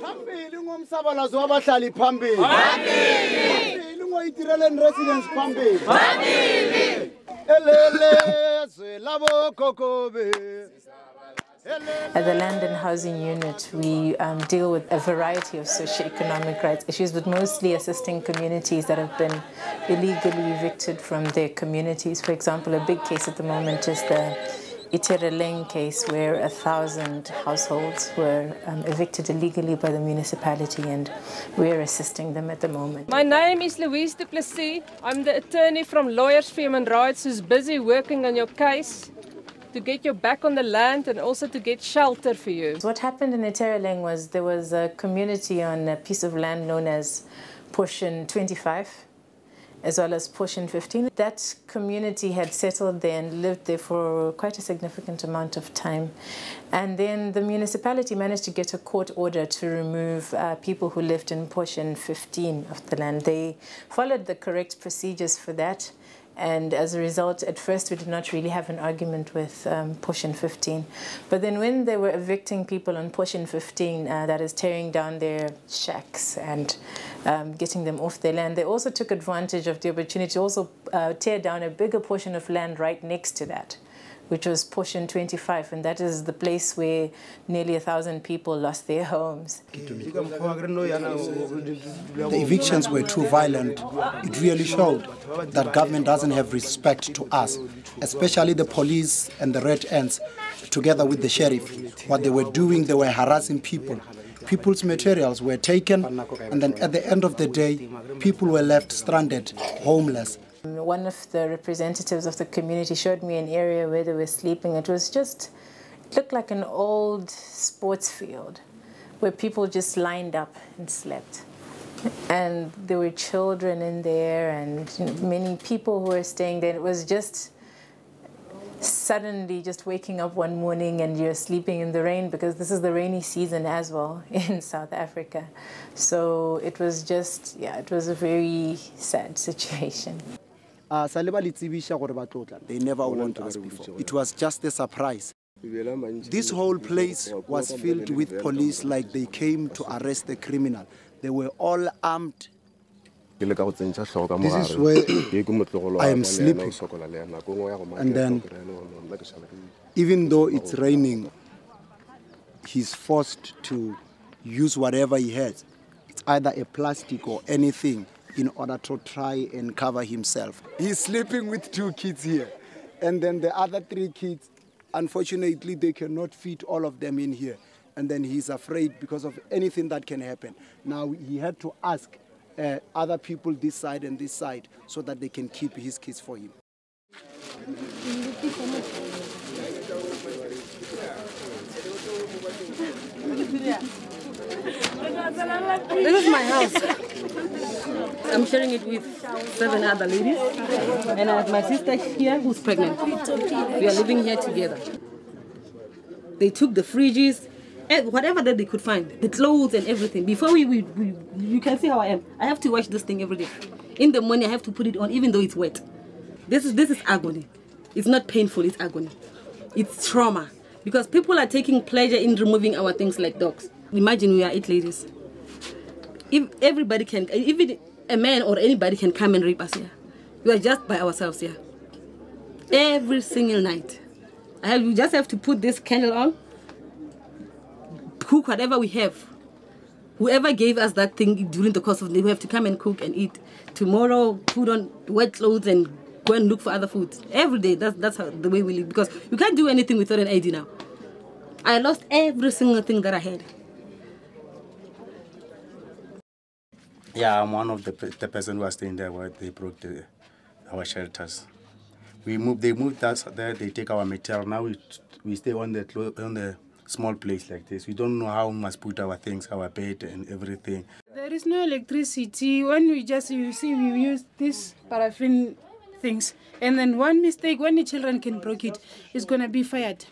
Phambili ngomsabalazo wabahlali phambili. Phambili ngoItiriling residents phambili. Phambili. Elelezwe labo kokobe. At the Land and Housing Unit, we deal with a variety of socio-economic rights issues, but mostly assisting communities that have been illegally evicted from their communities. For example, a big case at the moment is the Itiriling case, where 1,000 households were evicted illegally by the municipality, and we're assisting them at the moment. My name is Louise du Plessis. I'm the attorney from Lawyers for Human Rights who's busy working on your case to get you back on the land and also to get shelter for you. What happened in Itiriling was there was a community on a piece of land known as Portion 25, as well as Portion 15. That community had settled there and lived there for quite a significant amount of time. And then the municipality managed to get a court order to remove people who lived in Portion 15 of the land. They followed the correct procedures for that. And as a result, at first we did not really have an argument with Portion 15. But then when they were evicting people on Portion 15, that is tearing down their shacks and getting them off their land, they also took advantage of the opportunity to also tear down a bigger portion of land right next to that, which was Portion 25, and that is the place where nearly 1,000 people lost their homes. The evictions were too violent. It really showed that government doesn't have respect to us, especially the police and the Red Ants, together with the sheriff. What they were doing, they were harassing people. People's materials were taken, and then at the end of the day, people were left stranded, homeless. One of the representatives of the community showed me an area where they were sleeping. It looked like an old sports field where people just lined up and slept. And there were children in there and many people who were staying there. It was just suddenly just waking up one morning and you're sleeping in the rain, because this is the rainy season as well in South Africa. So it was just, yeah, it was a very sad situation. They never warned us before. It was just a surprise. This whole place was filled with police, like they came to arrest the criminal. They were all armed. This is where I am sleeping. And then, even though it's raining, he's forced to use whatever he has. It's either a plastic or anything in order to try and cover himself. He's sleeping with 2 kids here. And then the other 3 kids, unfortunately, they cannot fit all of them in here. And then he's afraid because of anything that can happen. Now he had to ask other people this side and this side so that they can keep his kids for him. This is my house. I'm sharing it with 7 other ladies, and I have my sister here who's pregnant. We are living here together. They took the fridges, whatever that they could find, the clothes and everything. Before you can see how I am. I have to wash this thing every day. In the morning I have to put it on even though it's wet. This is agony. It's not painful, it's agony. It's trauma. Because people are taking pleasure in removing our things like dogs. Imagine we are 8 ladies. If everybody can, even a man or anybody can come and rape us here. We are just by ourselves here. Every single night. You just have to put this candle on, cook whatever we have. Whoever gave us that thing during the course of the day, we have to come and cook and eat. Tomorrow, put on wet clothes and go and look for other food. Every day, that's how the way we live. Because you can't do anything without an ID now. I lost every single thing that I had. Yeah, I'm one of the person who was staying there where they broke our shelters. They moved us there, they take our material. Now we stay on the small place like this. We don't know how we must put our things, our bed and everything. There is no electricity. When we use this paraffin things. And then one mistake, when the children can break it, it's going to be fired.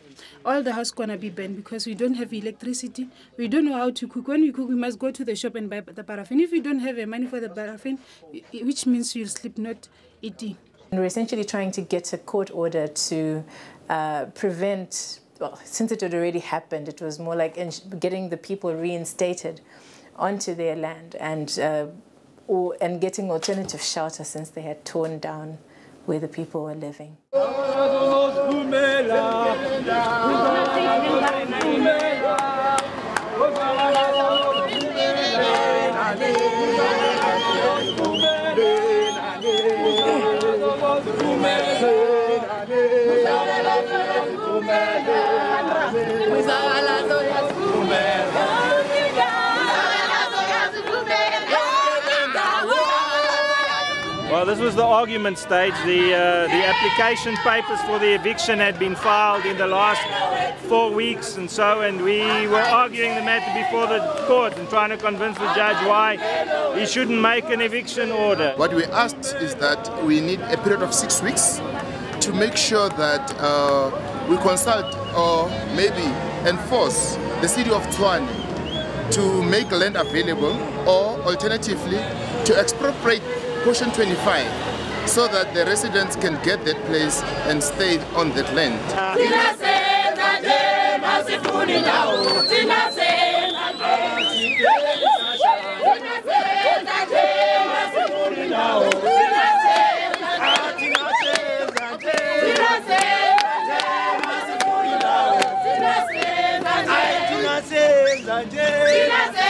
All the house is going to be burned because we don't have electricity. We don't know how to cook. When we cook, we must go to the shop and buy the paraffin. If you don't have the money for the paraffin, which means you'll sleep not eating. And we're essentially trying to get a court order to prevent well, since it had already happened, it was more like getting the people reinstated onto their land and getting alternative shelter since they had torn down where the people were living. Well, this was the argument stage. The application papers for the eviction had been filed in the last 4 weeks and we were arguing the matter before the court and trying to convince the judge why he shouldn't make an eviction order. What we asked is that we need a period of 6 weeks to make sure that we consult or maybe enforce the city of Tshwane to make land available, or alternatively to expropriate Portion 25 so that the residents can get that place and stay on that land. Tina